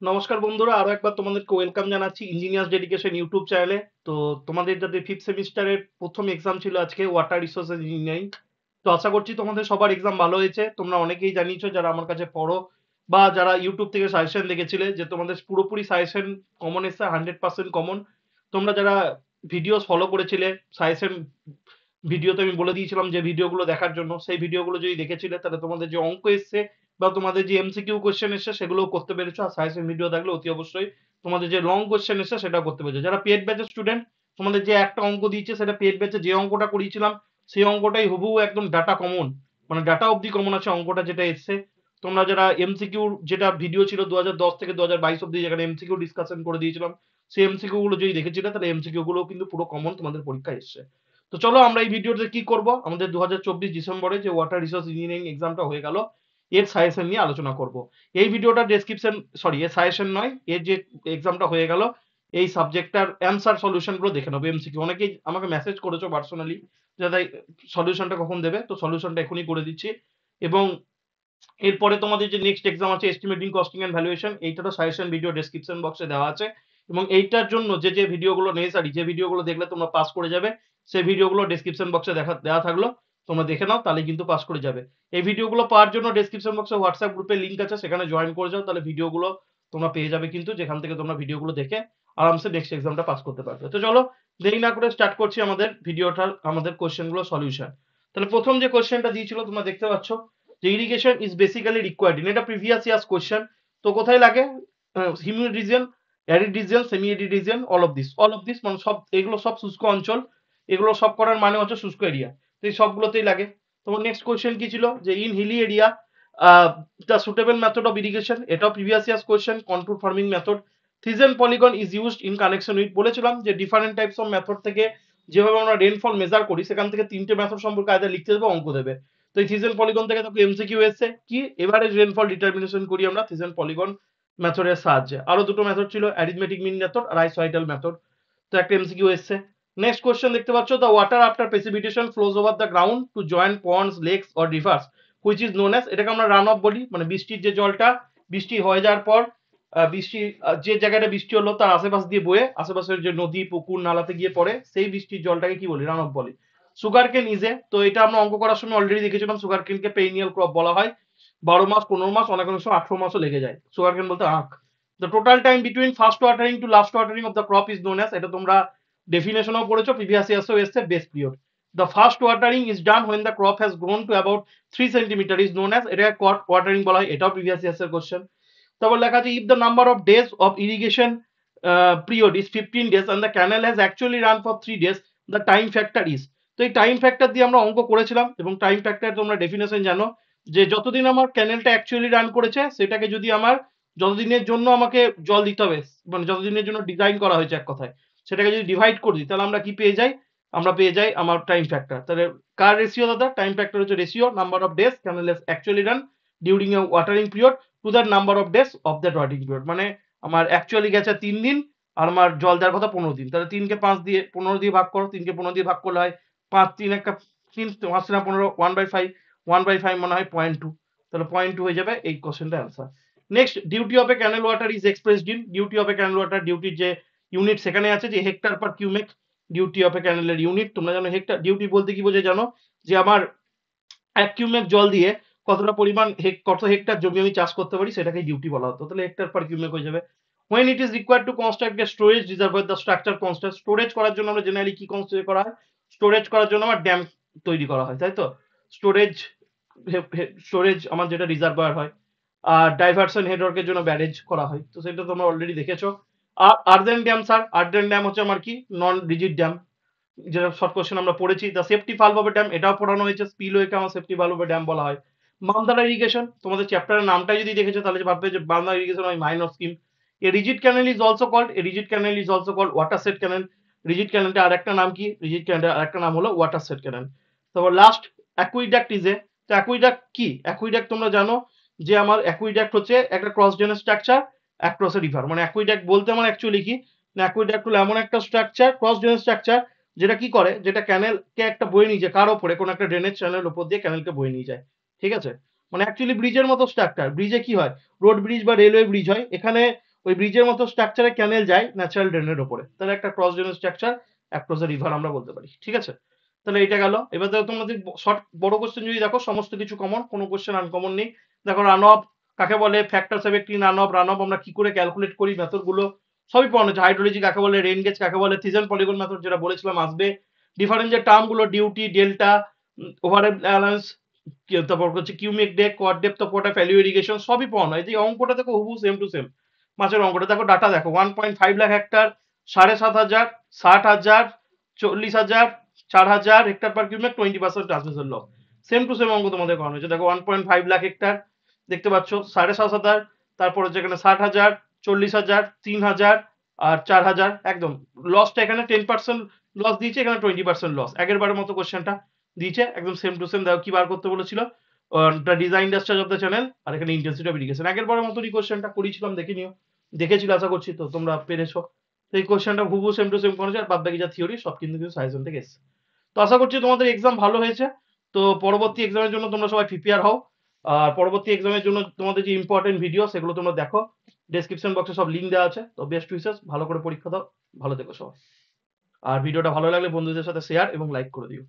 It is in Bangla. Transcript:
নমস্কার বন্ধুরা, আরো একবার তোমাদেরকে ওয়েলকাম জানাচ্ছি ইঞ্জিনিয়ার্স ডেডিকেশন ইউটিউব চ্যানেলে। তো তোমাদের যাদের ফিফথ সেমিস্টারের প্রথম এক্সাম ছিল আজকে, ওয়াটার রিসোর্সেস ইঞ্জিনিয়ারিং। তো আশা করছি তোমাদের সবার এক্সাম ভালো হয়েছে। তোমরা অনেকেই জানিয়েছো যারা আমার কাছে পড়ো বা যারা ইউটিউব থেকে সাজেশন দেখেছিলে, যে তোমাদের পুরোপুরি সাজেশন কমন এসছে, 100% কমন। তোমরা যারা ভিডিওস ফলো করেছিলে, সাজেশন ভিডিওতে আমি বলে দিয়েছিলাম যে ভিডিওগুলো দেখার জন্য, সেই ভিডিওগুলো যদি দেখেছিলে তাহলে তোমাদের যে অঙ্ক এসছে বা তোমাদের যে এমসিকিউ কোশ্চেন এসছে সেগুলোও করতে পেরেছো। আর সাজেশন ভিডিও থাকলে অতি অবশ্যই তোমাদের যে লং কোশ্চেন এসছে সেটাও করতে পেরেছো। যারা পেড ব্যাচের স্টুডেন্ট, তোমাদের যে একটা অঙ্ক দিয়েছে সেটা পেড ব্যাচে যে অঙ্কটা করিয়েছিলাম সেই অঙ্কটাই হুবহু একদম ডাটা কমন, মানে ডাটা অবধি কমন আছে অঙ্কটা যেটা এসছে। তোমরা যারা এমসিকিউ, যেটা ভিডিও ছিল 2010 থেকে 2022 অব্দি, যেখানে এমসিকিউ ডিসকাশন করে দিয়েছিলাম, সেই এমসিকিউ গুলো যদি দেখেছিলে তাহলে এমসিকিউ গুলো কিন্তু পুরো কমন তোমাদের পরীক্ষা এসছে। তো চলো আমরা এই ভিডিওতে কি করব, আমাদের 2024 ডিসেম্বরে যে ওয়াটার রিসোর্স ইঞ্জিনিয়ারিং এক্সামটা হয়ে গেল, এর সাজেশন নিয়ে আলোচনা করব। এই ভিডিওটা ডেসক্রিপশন, সরি এর সাজেশন নয়, এর যে এক্সামটা হয়ে গেল এই সাবজেক্টটার অ্যান্সার সলিউশন গুলো দেখে নেবো। এমসিকিউ অনেকেই আমাকে মেসেজ করেছো পার্সোনালি যে দাদা সলিউশনটা কখন দেবে, তো সলিউশনটা এখনই করে দিচ্ছি। এবং এরপরে তোমাদের যে নেক্সট এক্সাম আছে এস্টিমেটিং কস্টিং এন্ড ভ্যালুয়েশন, এইটারও সাজেশন ভিডিও ডেসক্রিপশন বক্সে দেওয়া আছে। এবং এইটার জন্য যে যে ভিডিওগুলো নেসেসারি, যে ভিডিওগুলো দেখলে তোমরা পাস করে যাবে, সেই ভিডিওগুলো ডেসক্রিপশন বক্সে দেওয়া থাকলো, তোমরা দেখে নাও, তাহলে কিন্তু পাস করে যাবে। এই ভিডিওগুলো পাওয়ার জন্য ডেসক্রিপশন বক্সে হোয়াটসঅ্যাপ গ্রুপের লিঙ্ক আছে, সেখানে জয়েন করে যাও, তাহলে ভিডিওগুলো তোমরা পেয়ে যাবে কিন্তু, যেখান থেকে তোমরা ভিডিওগুলো দেখে আরামসে নেক্সট এক্সামটা পাস করতে পারবে। তো চলো দেরি না করে স্টার্ট করছি আমাদের ভিডিওটার, আমাদের কোশ্চেনগুলো সলিউশন। তাহলে প্রথম যে কোশ্চেনটা দিয়েছিল তোমরা দেখতে পাচ্ছ যে irrigation is basically required in, এটা প্রিভিয়াস ইয়ার্স কোশ্চেন। তো কোথায় লাগে? Humid region, arid region, semi arid region, all of this মানে সব, এগুলো সব শুষ্ক অঞ্চল। এগুলো সব করার মানে হচ্ছে শুষ্ক এরিয়া। তো এই সবগুলোতেই লাগে। তোমার নেক্সট কোশ্চেন কি ছিল যে in hilly area the suitable method of irrigation, এটাও previous years question, control farming method. Thiessen polygon is used in connection with, বলেছিলাম যে ডিফারেন্ট টাইপস অফ মেথড থেকে যেভাবে আমরা রেনফল মেজার করি সেখান থেকে তিনটে মেথড সম্পর্কে আয়দা লিখতে দেবে, অঙ্ক দেবে। তো এই থিজেন পলিগন থেকে দেখো এমসিকিউ এসছে কি, এভারেজ রেনফল ডিটারমিনেশন করি আমরা থিজেন পলিগন মেথডের সাহায্যে। আরো দুটো মেথড ছিল, অ্যারিথমেটিক মিন মেথড আর আইসোআইডাল মেথড। তো একটা এমসিকিউ এসছে। নেক্সট কোশ্চেন দেখতে পাচ্ছ, the water after precipitation flows over the ground to join ponds, lakes or rivers which is known as, এটাকে আমরা রান অফ বলি, মানে বৃষ্টির যে জলটা বৃষ্টি হয়ে যাওয়ার পর বৃষ্টি যে জায়গাটা বৃষ্টি হলো তার আশেপাশ দিয়ে বয়ে আশেপাশের যে নদী পুকুর নালাতে গিয়ে পড়ে, সেই বৃষ্টির জলটাকে কি বলি? রান অফ বলি। সুগার কেন ইজে, তো এটা আমরা অঙ্ক করার সময় অলরেডি দেখেছিলাম, সুগার কেনকে পেরিনিয়াল ক্রপ বলা হয়। 12 মাস, 15 মাস, অনেক অনেক সময় 18 মাসও লেগে যায় সুগার কেন বলতে আখ। The total time between first watering to last watering of the crop is known as, এটা তোমরা ডেফিনেশনও পড়েছো, প্রিভিয়াস ইয়ার্সও এসছে, base period. The first watering is done when the crop has grown to about 3 centimetre is known as, এটা কট ওয়াটারিং বলা হয়, এটাও প্রিভিয়াস ইয়ার্সের কোশ্চেন। তারপর লেখা আছে if the number of days of irrigation period is 15 days and the canal has actually run for 3 days, the time factor is, তো এই টাইম ফ্যাক্টর দিয়ে আমরা অঙ্ক করেছিলাম। এবং টাইম ফ্যাক্টর তোমরা ডেফিনেশন জানো, যে যতদিন আমার ক্যানেলটা অ্যাকচুয়ালি রান করেছে সেটাকে যদি আমার, যতদিনের জন্য আমাকে জল দিতে হবে, মানে যতদিনের জন্য ডিজাইন করা হয়েছে এক কথায়, সেটাকে যদি ডিভাইড করে দিই তাহলে আমরা কি পেয়ে যাই? আমরা পেয়ে যাই আমার টাইম ফ্যাক্টর। তাহলে কার রেশিও দাদা? টাইম ফ্যাক্টর হচ্ছে ratio number of days canal has actually run during a watering period to the number of days of that watering period, মানে আমার অ্যাকচুয়ালি গেছে 3 দিন আর আমার জল দেওয়ার কথা 15 দিন। তাহলে 3 কে 5 দিয়ে 15 দিয়ে ভাগ করো, 3 কে 15 দিয়ে ভাগ করলে হয় 5, 3 একটা 3, 5 না 15, 1/5, 1/5 মানে হয় 0.2। তাহলে 0.2 হয়ে যাবে এই কোশ্চেনটা answer. Next, duty of a canal water is expressed in, duty of a canal water, ডিউটির যে ইউনিট সেখানে আছে যে hectare per cumec, duty of a ক্যানেলের ইউনিট তোমরা জানো হেক্টর। ডিউটি বলতে কি বোঝে জানো? যে আমার 1 কিউমেক জল দিয়ে কতটা পরিমাণ কত হেক্টর জমি আমি চাষ করতে পারি, সেটাকে ডিউটি বলা হতো। তাহলে হেক্টর পার কিউমেক হয়ে যাবে। when it is required to construct a storage reservoir, the structure construct, storage করার জন্য আমরা জেনারেলি কি কনস্ট্রাক্ট করা হয়? স্টোরেজ করার জন্য আমার ড্যাম তৈরি করা হয়, তাই তো? স্টোরেজ, স্টোরেজ আমার যেটা রিজার্ভার হয়। আর ডাইভারশন নেটওয়ার্কের জন্য ব্যারেজ করা হয়, তো সেটা তোমরা অলরেডি দেখেছো। আর earthen dam sir, earthen dam হচ্ছে আমার কি? নন রিজিড ড্যাম, যেটা শর্ট কোশ্চেন আমরা পড়েছি। The safety valve of a dam, এটাও পড়ানো হয়েছে, স্পিলওয়েকে আমার safety valve of a dam বলা হয়। বান্দারা ইরিগেশন, তোমাদের চ্যাপ্টারের নামটাই যদি দেখেছো তাহলে ভাববে যে বান্দা ইরিগেশন হয় minor scheme. A rigid canal is also called, a rigid canal is also called watershed canal. Rigid ক্যানেলটা আরেকটা নাম কি? রিজিড ক্যানেলটা আরেকটা নাম হলো ওয়াটার সেট ক্যানেল। তারপর লাস্ট, অ্যাকুইডাক্ট ইজ এ, তো অ্যাকুইডাক্ট কি? অ্যাকুইডাক্ট তোমরা জানো যে আমার অ্যাকুইডাক্ট হচ্ছে একটা ক্রস জেনারেল স্ট্রাকচার অ্যাক্রস এ রিভার, মানে অ্যাকুইডাক্ট বলতে আমার অ্যাকচুয়ালি কি না, অ্যাকুইডাক্ট হলো এমন একটা স্ট্রাকচার, ক্রস জেনারেল স্ট্রাকচার, যেটা কি করে, যেটা ক্যানেলকে একটা বয়ে নিয়ে যায় কার ওপরে, কোনো একটা ড্রেনেজ চ্যানেলের উপর দিয়ে ক্যানেলকে বয়ে নিয়ে যায়। ঠিক আছে? মানে অ্যাকচুয়ালি ব্রিজের মতো স্ট্রাকচার। ব্রিজে কি হয়? রোড ব্রিজ বা রেলওয়ে ব্রিজ হয়, এখানে ওই ব্রিজের মতো স্ট্রাকচারে ক্যানেল যায় ন্যাচারাল ড্রেনের ওপরে, তাহলে একটা ক্রস ড্রেনের স্ট্রাকচার অ্যাক্রস দ্য রিভার আমরা বলতে পারি। ঠিক আছে, তাহলে এটা গেল। এবার দেখো তোমাদের শর্ট বড় কোশ্চেন যদি দেখো, সমস্ত কিছু কমন, কোনো কোশ্চেন আনকমন নেই। দেখো রান অফ কাকে বলে, ফ্যাক্টরস এফেক্টিং রান অফ আমরা কি করে ক্যালকুলেট করি, মেথড গুলো সবই পড়ানো হচ্ছে। হাইড্রোলজি কাকে বলে, রেন গেজ কাকে বলে, থিজেন পলিগন মেথড যেটা বলেছিলাম আসবে, ডিফারেন্ট যে টার্ম গুলো ডিউটি, ডেল্টা, ওভারহেড ব্যালেন্স, তারপর হচ্ছে cumec day, kor depth of water, value irrigation সবই পড়ানো। এই যে অঙ্কটা দেখো হুবহু সেম টু সেম মাছের অঙ্কটা দেখো, ডাটা দেখো 1.5 lakh hectare, 7,500, 60,000, 40,000, 4,000 hectare per cumec, 20% transmission loss. Same to same অঙ্ক তোমাদের করানো হয়েছে। দেখো 1.5 লাখ হেক্টর দেখতে পাচ্ছ, 7,500, তারপর হচ্ছে এখানে 60,000, 40,000, 3,000 আর 4,000। একদম লসটা এখানে 10% লস দিয়েছে, এখানে 20% লস। আগের বারের মতো কোশ্চেনটা দিয়েছে, একদম সেম টু সেম। দেখো কি বার করতে বলেছিল, design discharge of the channel, আর এখানে ইন্টেন্সিটি অফ ইরিগেশন। আগের বারের মতোই কোশ্চেনটা করেছিলাম, দেখে নিও। দেখেছিল আশা করছি, তো তোমরা পেরেছো। তো এই কোশ্চেনটা হুবহু সেম টু সেম করেছে, আর বাদ বাকি যা থিওরি সব কিন্তু সাজেশন থেকে এসেছে। তো আশা করছি তোমাদের এক্সাম ভালো হয়েছে। তো পরবর্তী এক্সামের জন্য তোমরা সবাই প্রিপেয়ার হও। আর পরবর্তী এক্সামের জন্য তোমাদের যে ইম্পর্টেন্ট ভিডিও সেগুলো তোমরা দেখো, ডেসক্রিপশন বক্সে সব লিঙ্ক দেওয়া আছে। তো বেস্ট উইসেস, ভালো করে পরীক্ষা দাও, ভালো থেকো সবাই। আর ভিডিওটা ভালো লাগলে বন্ধুদের সাথে শেয়ার এবং লাইক করে দিও।